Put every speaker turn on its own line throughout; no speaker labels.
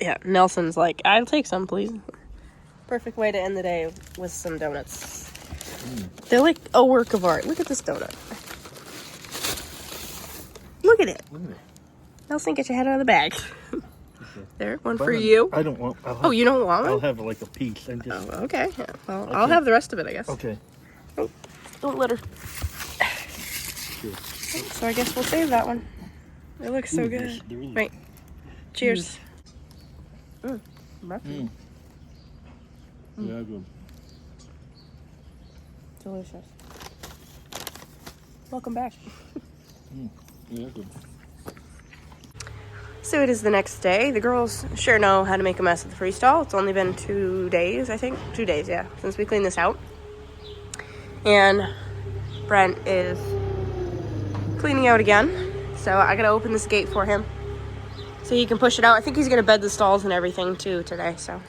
Yeah, Nelson's like, I'll take some, please. Perfect way to end the day with some donuts. They're like a work of art. Look at this donut. Look at it. Nelson, get your head out of the bag. There, one for you.
I don't want.
Oh, you don't want one?
I'll have like a piece. And just.
Oh, okay. Yeah, well, I'll have the rest of it, I guess.
Okay.
Oh, don't let her.
Cheers.
So I guess we'll save that one. It looks so good. Right. Cheers.
Yeah, good.
Delicious. Welcome back.
Yeah, good.
So it is the next day. The girls sure know how to make a mess at the freestall. It's only been 2 days, I think. 2 days, yeah, since we cleaned this out. And Brent is cleaning out again. So I gotta open this gate for him so he can push it out. I think he's gonna bed the stalls and everything too today, so.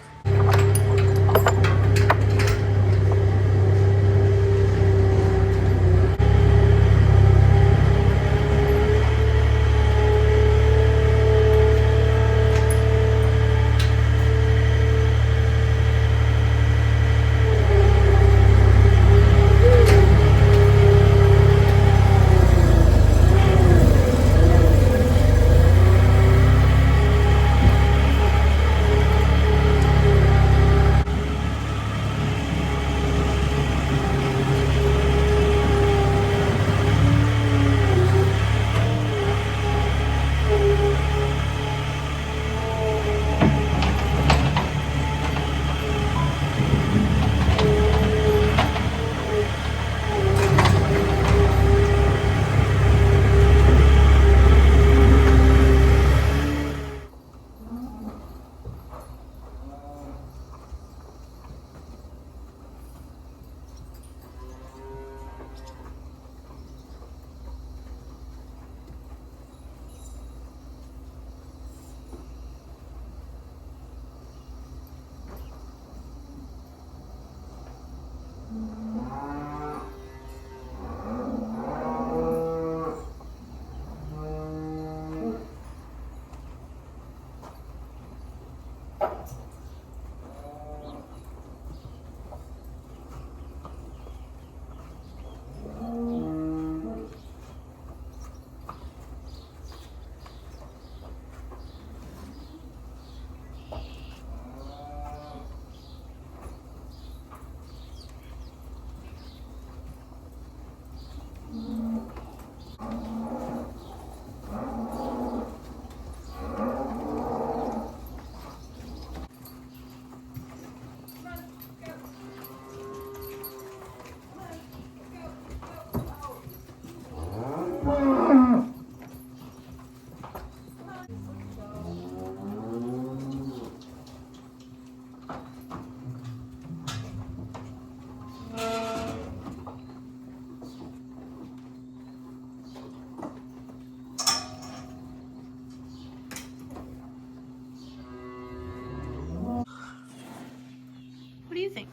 What do you think?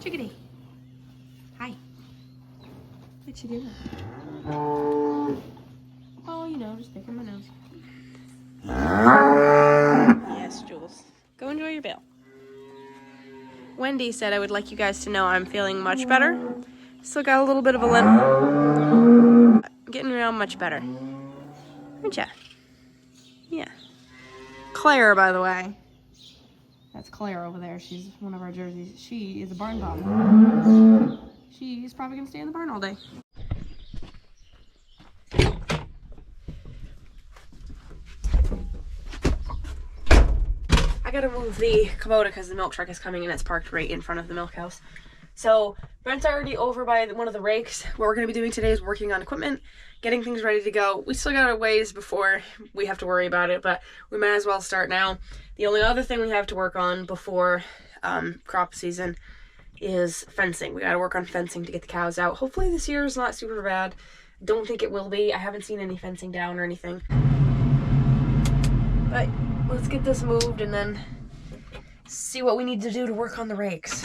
Chickadee. Hi. What you doing? Oh, you know, just picking my nose. Yes, Jules. Go enjoy your bail. Wendy said I would like you guys to know I'm feeling much better. Still got a little bit of a limp. Getting around much better. Aren't ya? Yeah. Claire, by the way. That's Claire over there. She's one of our jerseys. She is a barn dog. She's probably gonna stay in the barn all day. I gotta move the Kubota because the milk truck is coming and it's parked right in front of the milk house. So Brent's already over by one of the rakes. What we're gonna be doing today is working on equipment, getting things ready to go. We still got a ways before we have to worry about it, but we might as well start now. The only other thing we have to work on before crop season is fencing. We gotta work on fencing to get the cows out. Hopefully this year is not super bad. Don't think it will be. I haven't seen any fencing down or anything. But let's get this moved and then see what we need to do to work on the rakes.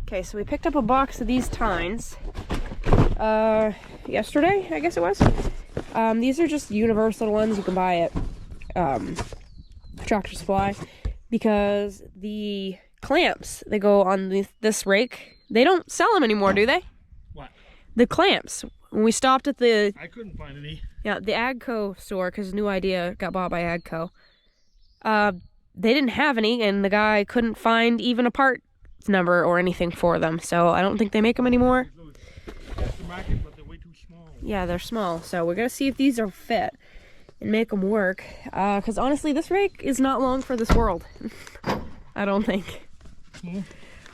Okay, so we picked up a box of these tines yesterday, I guess it was. These are just universal ones you can buy at Tractor Supply, because the clamps that go on this rake, they don't sell them anymore, do they?
What?
The clamps. When we stopped at the...
I couldn't find any.
Yeah, the Agco store, because New Idea got bought by Agco. They didn't have any, and the guy couldn't find even a part number or anything for them, so I don't think they make them anymore.
Aftermarket, but they're way too small.
Yeah, they're small, so we're gonna see if these are fit and make them work, because honestly, this rake is not long for this world. I don't think.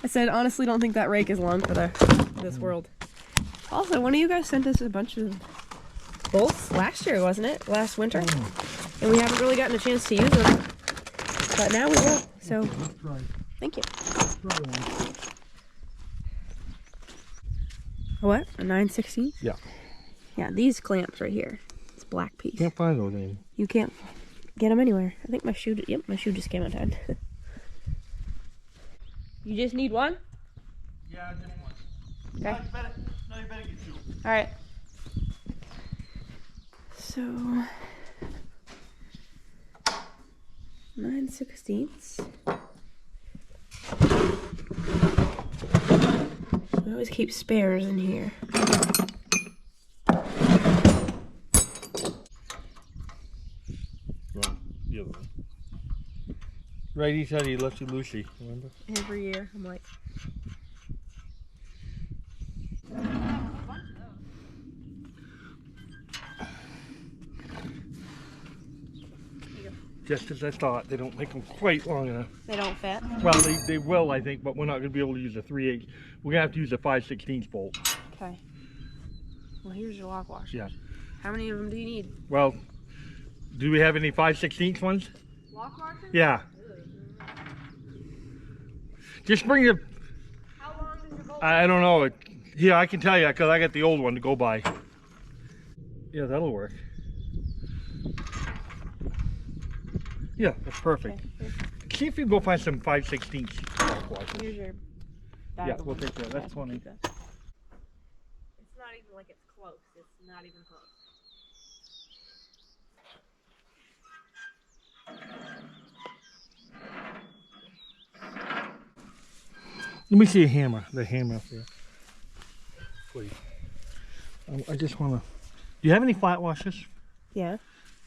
I said, honestly, don't think that rake is long for this world. Also, one of you guys sent us a bunch of bolts last year, wasn't it? Last winter. And we haven't really gotten a chance to use them. But now we will, so thank you. A what? A 9/16?
Yeah.
Yeah, these clamps right here. It's black piece.
Can't find those anymore.
You can't get them anywhere. I think my shoe, yep, my shoe just came undone. You just need one?
Yeah, just one.
Okay.
No, you better get two.
All right. So, 9/16. We always keep spares in here.
Wrong. The other one. Righty tighty, lefty loosey, remember?
Every year, I'm like...
Just as I thought, they don't make them quite long enough.
They don't fit?
Well, they will, I think, but we're not going to be able to use a 3/8. We're going to have to use a 5/16 bolt.
Okay. Well, here's your lock washer.
Yeah.
How many of them do you need?
Well, do we have any 5/16 ones?
Lock washers?
Yeah. Just bring your...
How long does your bolt?
I don't know. Yeah, I can tell you, because I got the old one to go by. Yeah, that'll work. Yeah, that's perfect.
Okay.
See if you can go find some 5/16 lock washers.
Here's your bag.
Yeah, we'll take that. That's 20.
It's not even like it's close. It's not even close.
Let me see a hammer. The hammer up there. Please. I just want to... Do you have any flat washers?
Yeah.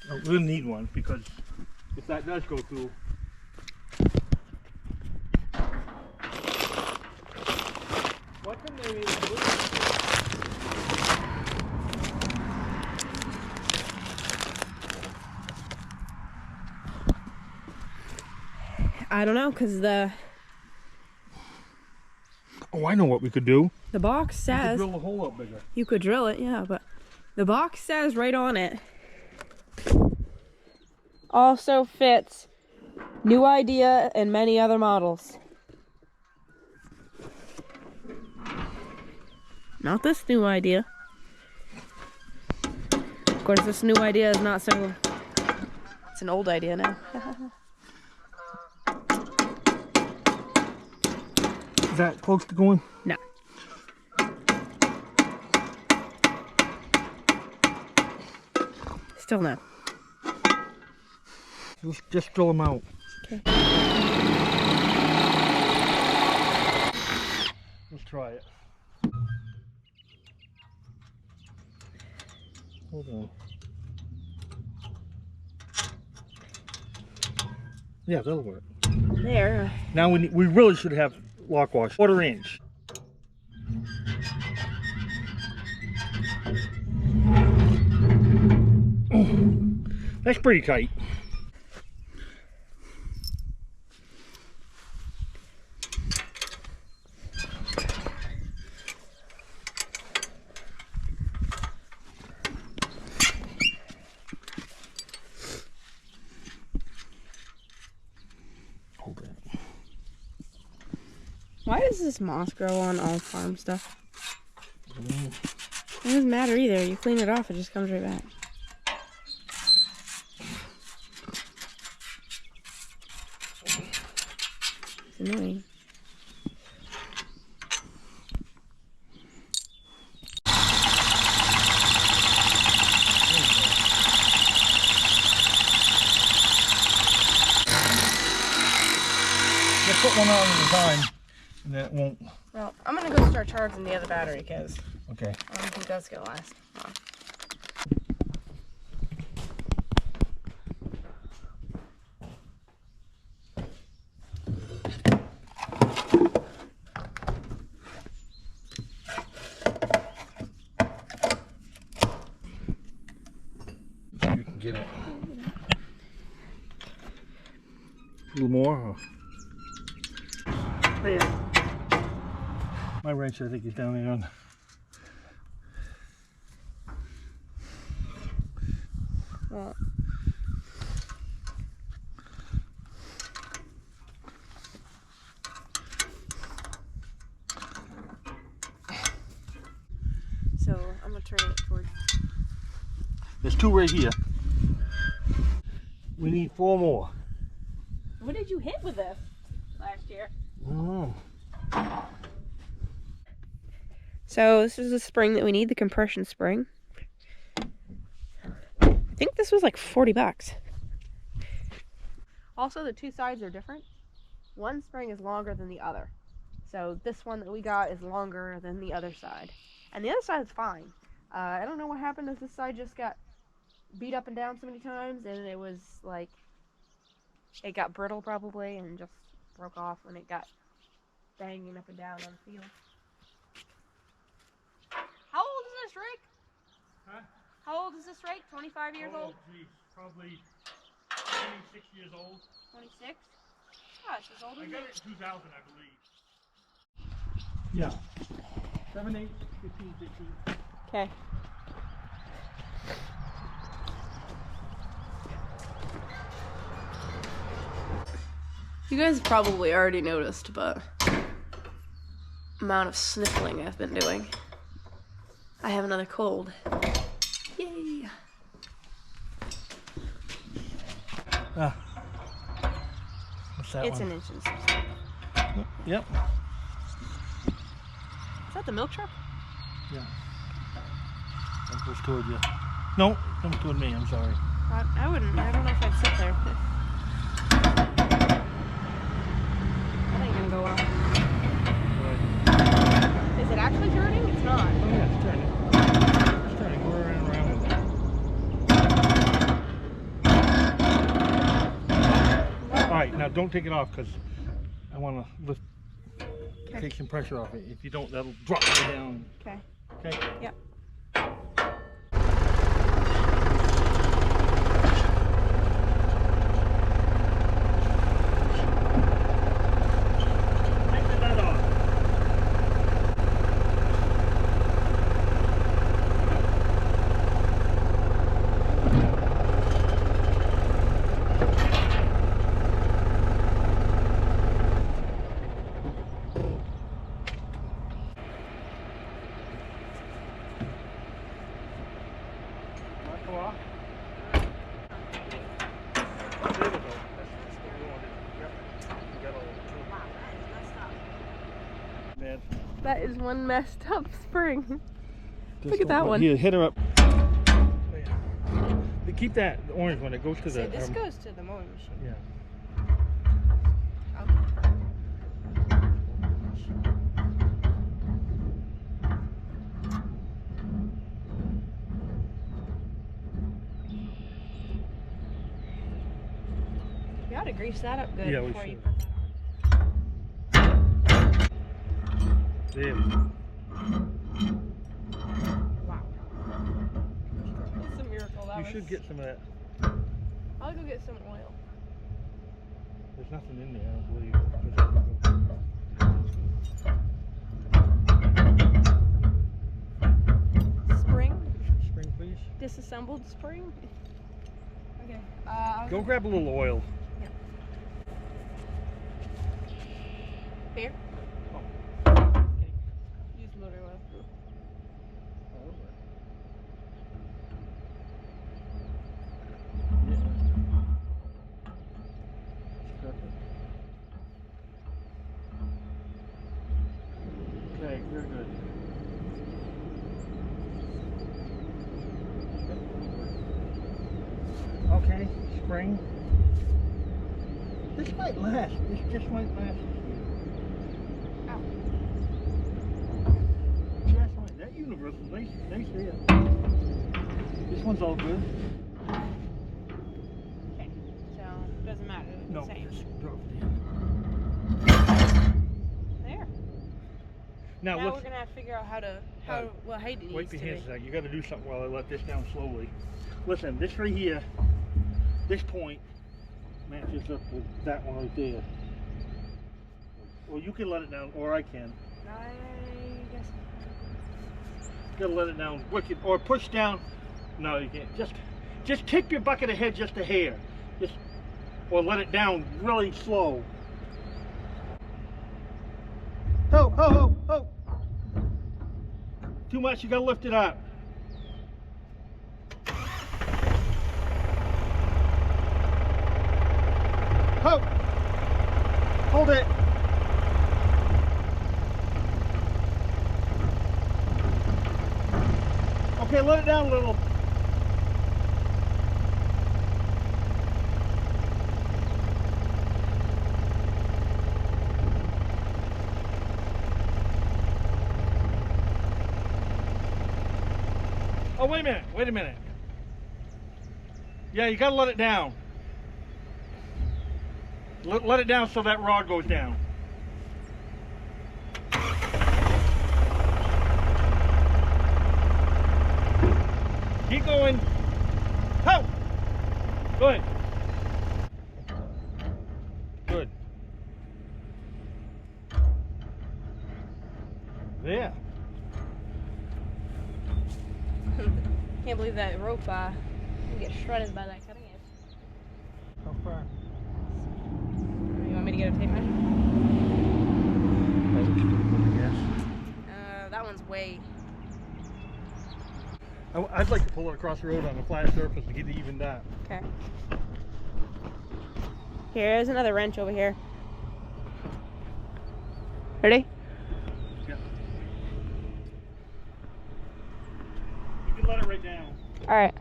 Oh, we'll need one, because if that does go through... What can they even do?
I don't know, because the
Oh, I know what we could do.
box
We could
says
drill the hole up bigger.
you could drill it, yeah, but the box says right on it. Also fits New Idea and many other models. Not this New Idea. Of course, this New Idea is not so... It's an old idea now.
Is that close to going?
No. Still no.
Let's just drill them out.
Okay.
Let's try it. Hold on. Yeah, that'll work.
There.
Now we really should have lock wash. 1/4 inch. That's pretty tight. Hold it.
Why does this moss grow on all farm stuff? It doesn't matter either. You clean it off, it just comes right back. It's annoying.
Just put one on at a time, and then it won't.
Well, I'm gonna go start charging the other battery because
Okay.
I don't think that's gonna last long.
You can get it. A little more. Or...
But yeah.
My wrench, I think, is down there on.
Well, so I'm gonna turn it towards.
There's 2 right here. We need 4 more.
What did you hit with this last year?
Oh.
So this is the spring that we need, the compression spring. I think this was like 40 bucks. Also, the 2 sides are different. One spring is longer than the other. So this one that we got is longer than the other side. And the other side is fine. I don't know what happened is this side just got beat up and down so many times, and it was like, it got brittle probably and just broke off when it got banging up and down on the field. How old is this rake?
Huh?
How old is this rake? 25 years old?
Geez, probably 26 years old.
26? Oh, it's as old as
I
me.
got it in 2000, I believe. Yeah. 7, 8, 15, 16.
Okay. You guys probably already noticed, but amount of sniffling I've been doing. I have another cold. Yay!
Ah. What's that
It's
one?
an inch and 6.
Yep.
Is that the milk truck?
Yeah. That goes toward you. No, comes toward me, I'm sorry.
I wouldn't. I don't know if I'd sit there. That ain't gonna go well. Is it actually turning? It's not.
Oh yeah, it's turning. It's turning. We're around with that. Alright, now don't take it off because I want to lift, take some pressure off it. If you don't, that'll drop it down.
Okay.
Okay?
Yep. That is one messed up spring. Look at that one.
Here, hit her up. Keep that, the orange one. It goes to the.
This goes to the mowing machine.
Yeah.
You ought to grease that up good
Yeah, we
before you
should.
put that on.
There we go.
Wow. It's a miracle. That
You
was...
should get some of that.
I'll go get some oil.
There's nothing in there, I don't believe.
Spring?
Spring, please.
Disassembled spring? Okay.
Go grab a little oil.
Here?
Oh.
Okay. Use motor oil.
Yeah. Perfect. Okay, you're good. Okay, spring. This might last. This just might last.
Ow.
Just might. That universal, nice there. This one's all good.
Okay, so doesn't matter.
No,
Same.
just drop it
There.
in. Now
Now
look.
we're gonna have to figure out what height it needs
Wait
to
your hands
be.
a second. You got to do something while I let this down slowly. Listen, this right here, this point matches up with that one right there. Well, you can let it down, or I can.
I guess.
You gotta let it down wicked, or push down. No, you can't. Just tip your bucket ahead just a hair. Or let it down really slow. Ho, ho, ho, ho. Too much, you gotta lift it up. Ho! Hold it. Okay, let it down a little. Oh, wait a minute. Yeah, you gotta let it down. Let it down so that rod goes down. Keep going. Ho! Good. Good. There.
Can't believe that rope can get shredded by that cutting edge.
How far?
You want me to get a tape measure?
That looks pretty good, I guess.
That one's way.
I'd like to pull it across the road on a flat surface to get it evened out.
Okay. Here's another wrench over here. Ready?
Yeah. You can let it right down.
All right.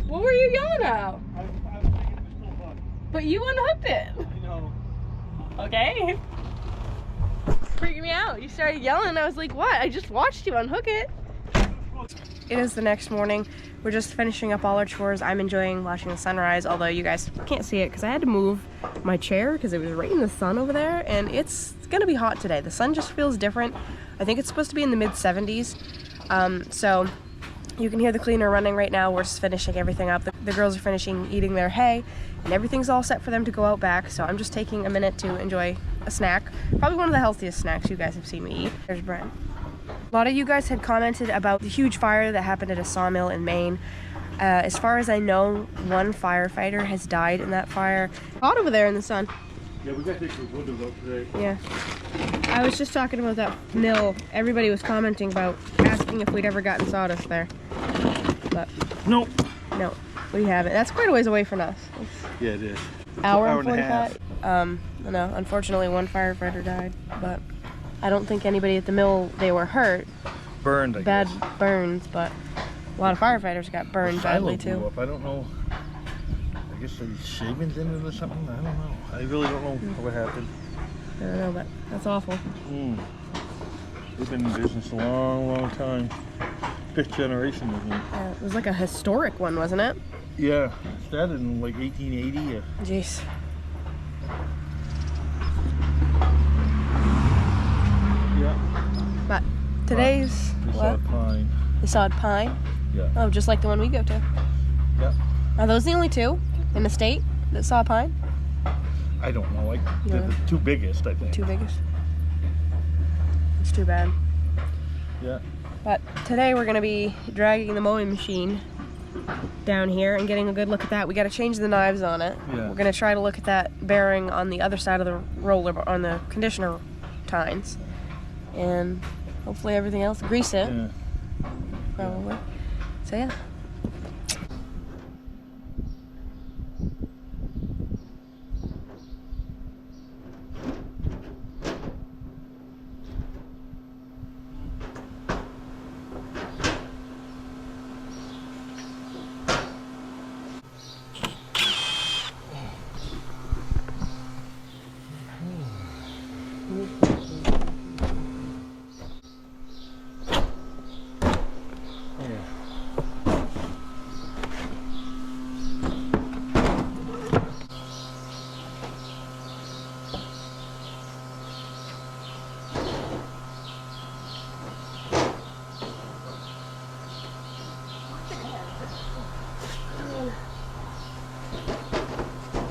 What were you yelling at?
I was thinking it was still fun.
But you unhooked it.
I know.
Okay. Freaking me out. You started yelling. I was like, what? I just watched you unhook it. It is the next morning. We're just finishing up all our chores. I'm enjoying watching the sunrise, although you guys can't see it because I had to move my chair because it was right in the sun over there, and it's gonna be hot today. The sun just feels different. I think it's supposed to be in the mid 70s. So you can hear the cleaner running right now. We're just finishing everything up. The girls are finishing eating their hay, and everything's all set for them to go out back. So I'm just taking a minute to enjoy a snack. Probably one of the healthiest snacks you guys have seen me eat. There's Brent. A lot of you guys had commented about the huge fire that happened at a sawmill in Maine. As far as I know, one firefighter has died in that fire. Hot over there in the sun.
Yeah, we got to take the windows out today.
Yeah. I was just talking about that mill. Everybody was commenting about asking if we'd ever gotten sawdust there. But
Nope.
no, we haven't. That's quite a ways away from us.
Yeah, it is.
Hour
Hour
and
and a half.
45. No, unfortunately one firefighter died, but I don't think anybody at the mill, they were hurt.
Burned, I
Bad
guess.
burns, but a lot of firefighters got burned badly
Silo blew
too.
up. I don't know. I guess there's shavings in it or something. I don't know. I really don't know what happened.
I don't know, but that's awful.
We've been in business a long, long time. 5th generation, I think.
It was like a historic one, wasn't it?
Yeah, it started in like 1880.
Jeez.
Yeah.
But today's
We
what?
saw pine.
The sawed pine.
Yeah.
Oh, just like the one we go to.
Yeah.
Are those the only two in the state that saw pine?
I don't know. Like
Yeah.
the two biggest, I think.
Two biggest. It's too bad.
Yeah.
But today we're gonna be dragging the mowing machine down here and getting a good look at that. We got to change the knives on it.
Yeah.
We're going to try to look at that bearing on the other side of the roller, on the conditioner tines. And hopefully everything else, grease it.
Yeah.
Probably. So yeah.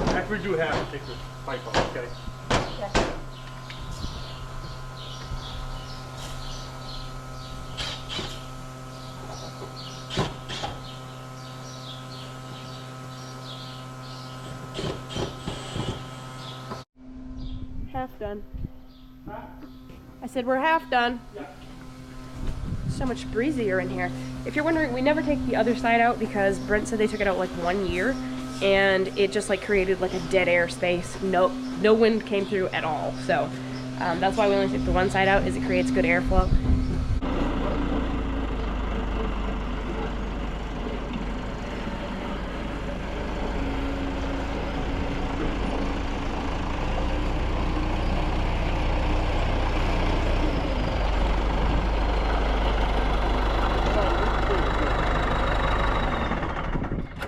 After we do have to take the pipe off, okay?
Okay. Half done.
Huh?
I said we're half done.
Yeah.
So much breezier in here. If you're wondering, we never take the other side out because Brent said they took it out like 1 year and it just like created like a dead air space. No wind came through at all. So that's why we only take the one side out, is it creates good airflow.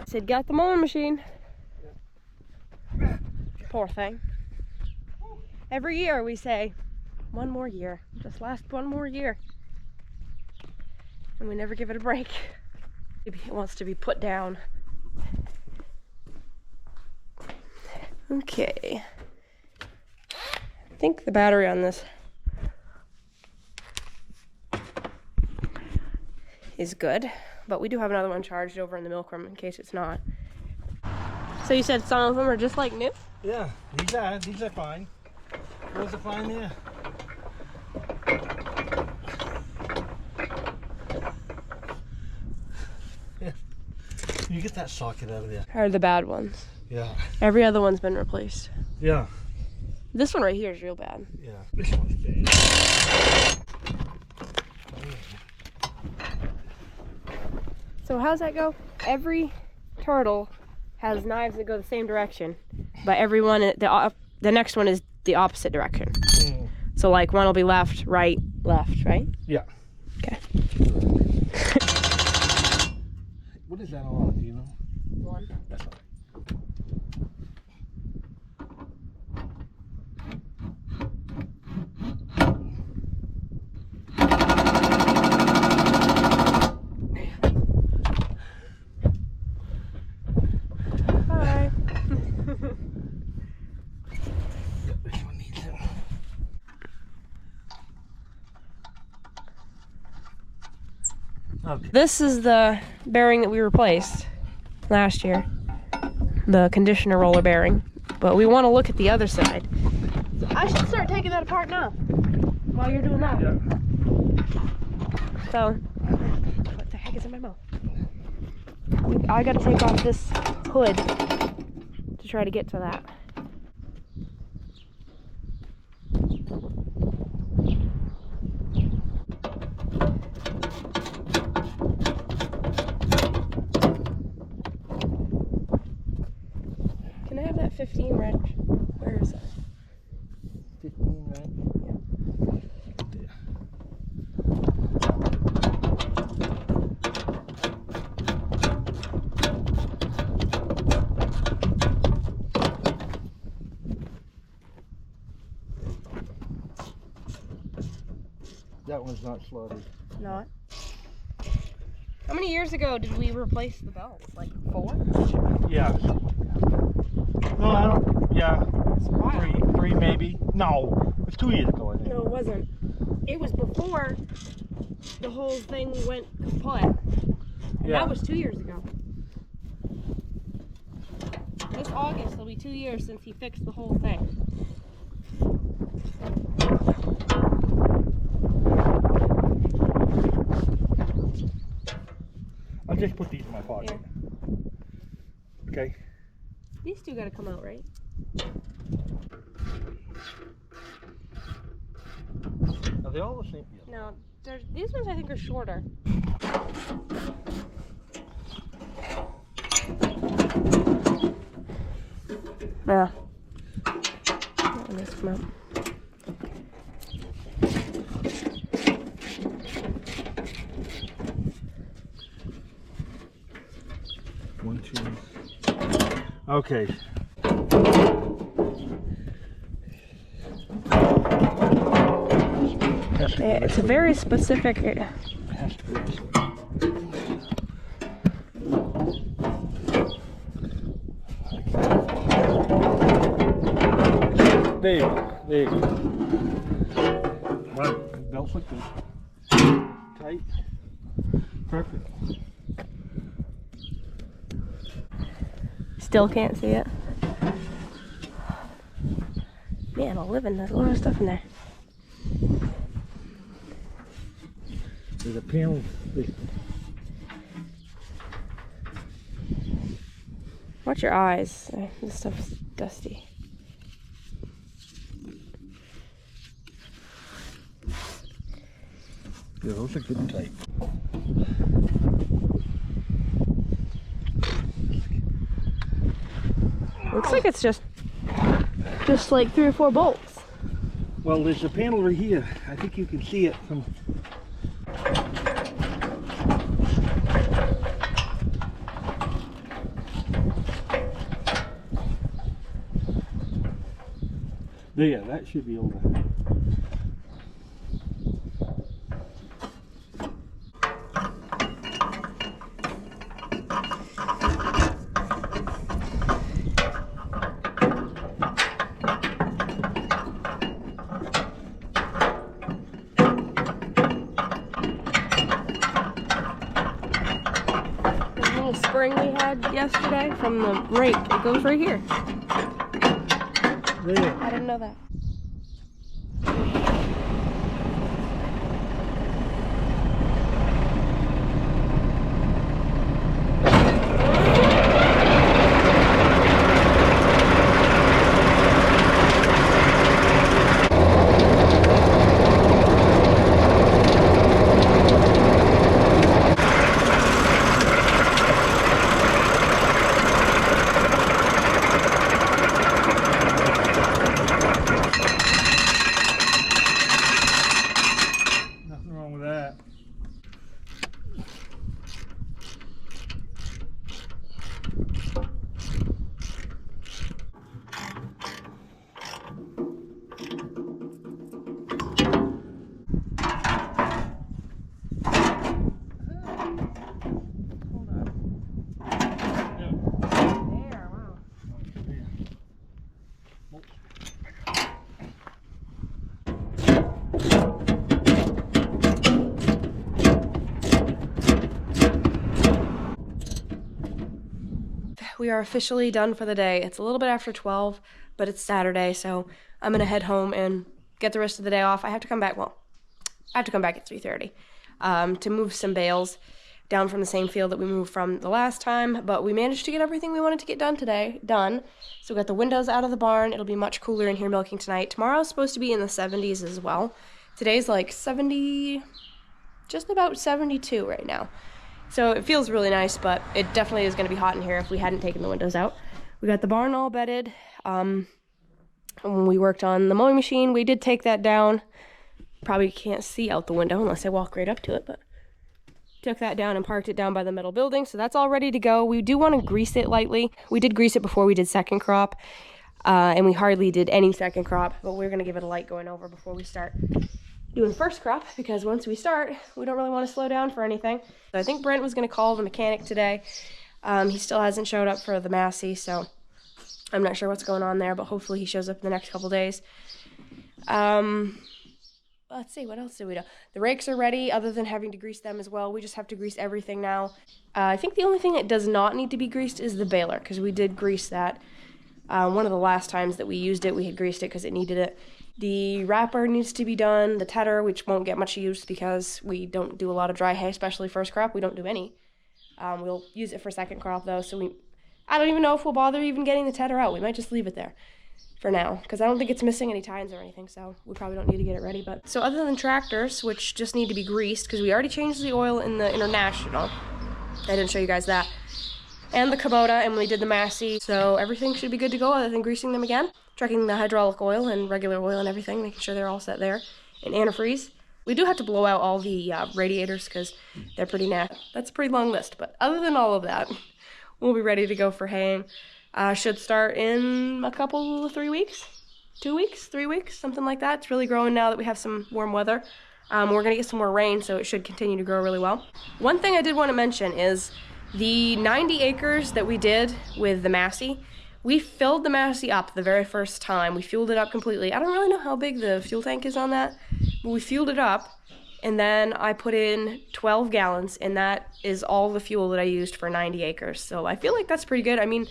Said got the mowing machine. Poor thing. Every year we say, one more year, just last one more year. And we never give it a break. It wants to be put down. Okay. I think the battery on this is good, but we do have another one charged over in the milk room in case it's not. So you said some of them are just like new?
Yeah, these are fine. Those are fine there. Yeah. You get that socket out of there.
Are the bad ones?
Yeah.
Every other one's been replaced.
Yeah.
This one right here is real bad.
Yeah. This one's bad.
So how's that go? Every turtle has knives that go the same direction, but every one, the next one is the opposite direction.
Mm.
So like one will be left, right, right?
Yeah.
Okay.
What is that on? Do you know?
One.
That's all.
Bye.
This one needs it. Okay.
This is the bearing that we replaced last year, the conditioner roller bearing, but we want to look at the other side. So I should start taking that apart now while you're doing that.
Yeah.
So, what the heck is in my mouth? I gotta take off this hood to try to get to that. Can I have that 15 wrench? Where is it?
15, right? Yeah. That one's not slotted.
Not. How many years ago did we replace the belts? Like 4?
Yeah. No, I don't. Yeah.
It's a while.
Three maybe. No, it's 2 years ago, I think.
No, it wasn't. It was before the whole thing went kaput. And
Yeah.
that was 2 years ago. This August, it'll be 2 years since he fixed the whole thing.
I'll just put these in my pocket.
Yeah.
Okay.
These two gotta come out, right?
Are they all the same? Yeah.
No, these ones I think are shorter. Yeah. That one needs to come out.
One, two. Okay.
It's a very specific.
It has to be this way. There you go. There you go. Wow, belts look good. Tight. Perfect.
Still can't see it. Man, I'll live in. There's a lot of stuff in there.
There's a panel.
Watch your eyes. This stuff's dusty.
Yeah, those are good and tight.
Looks like it's just like 3 or 4 bolts.
Well, there's a panel right here. I think you can see it from. There, that should be over.
Spring we had yesterday from the rake. It goes right here.
There.
I didn't know that.
Nothing wrong with that.
Hold on.
Yeah.
There, wow. We are officially done for the day. It's a little bit after 12, but it's Saturday, so I'm gonna head home and get the rest of the day off. I have to come back, well, I have to come back at 3:30 to move some bales down from the same field that we moved from the last time, but we managed to get everything we wanted to get done today done. So we got the windows out of the barn. It'll be much cooler in here milking tonight. Tomorrow's supposed to be in the 70s as well. Today's like 70, just about 72 right now. So it feels really nice, but it definitely is going to be hot in here if we hadn't taken the windows out. We got the barn all bedded. When we worked on the mowing machine, we did take that down. Probably can't see out the window unless I walk right up to it, but took that down and parked it down by the metal building. So that's all ready to go. We do want to grease it lightly. We did grease it before we did second crop, and we hardly did any second crop, but we're going to give it a light going over before we start doing first crop, because once we start, we don't really want to slow down for anything. So I think Brent was going to call the mechanic today. He still hasn't showed up for the Massey, so I'm not sure what's going on there, but hopefully he shows up in the next couple days. let's see, what else do we do? The rakes are ready, other than having to grease them as well. We just have to grease everything now. I think the only thing that does not need to be greased is the baler, because we did grease that. One of the last times that we used it, we had greased it because it needed it. The wrapper needs to be done, the tedder, which won't get much use because we don't do a lot of dry hay, especially first crop. We don't do any. We'll use it for second crop, though, so I don't even know if we'll bother even getting the tedder out. We might just leave it there for now, because I don't think it's missing any tines or anything, so we probably don't need to get it ready. But so other than tractors, which just need to be greased, because we already changed the oil in the International, I didn't show you guys that, and the Kubota, and we did the Massey, so everything should be good to go other than greasing them again, checking the hydraulic oil and regular oil and everything, making sure they're all set there, and antifreeze. We do have to blow out all the radiators because they're pretty nasty. That's a pretty long list, but other than all of that, we'll be ready to go for haying. Should start in a couple, 3 weeks, 2 weeks, 3 weeks, something like that. It's really growing now that we have some warm weather. We're gonna get some more rain, so it should continue to grow really well. One thing I did want to mention is the 90 acres that we did with the Massey. We filled the Massey up the very first time. We fueled it up completely. I don't really know how big the fuel tank is on that, but we fueled it up, and then I put in 12 gallons, and that is all the fuel that I used for 90 acres. So I feel like that's pretty good. I mean,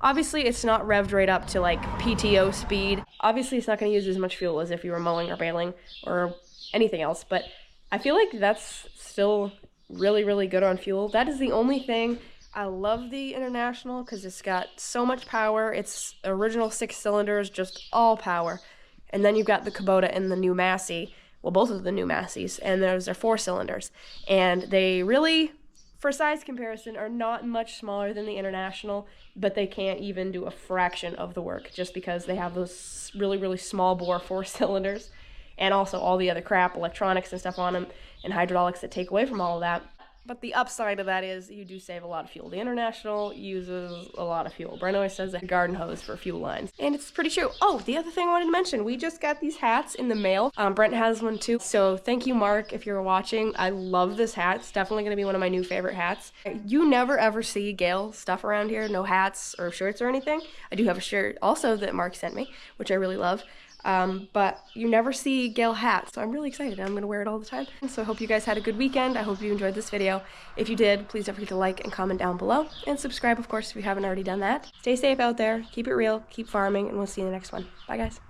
obviously it's not revved right up to like PTO speed. Obviously it's not going to use as much fuel as if you were mowing or baling or anything else, but I feel like that's still really, really good on fuel. That is the only thing. I love the International because it's got so much power. It's original 6 cylinders, just all power. And then you've got the Kubota and the new Massey. Well, both of the new Masseys, and those are 4 cylinders. And they really, for size comparison, are not much smaller than the International, but they can't even do a fraction of the work just because they have those really, really small bore 4 cylinders and also all the other crap, electronics and stuff on them, and hydraulics that take away from all of that. But the upside of that is you do save a lot of fuel. The International uses a lot of fuel. Brent always says a garden hose for fuel lines. And it's pretty true. Oh, the other thing I wanted to mention, we just got these hats in the mail. Brent has one too. So thank you, Mark, if you're watching. I love this hat. It's definitely going to be one of my new favorite hats. You never ever see Gail stuff around here. No hats or shirts or anything. I do have a shirt also that Mark sent me, which I really love. But you never see Gail hats, so I'm really excited. I'm going to wear it all the time. So I hope you guys had a good weekend. I hope you enjoyed this video. If you did, please don't forget to like and comment down below. And subscribe, of course, if you haven't already done that. Stay safe out there. Keep it real. Keep farming. And we'll see you in the next one. Bye, guys.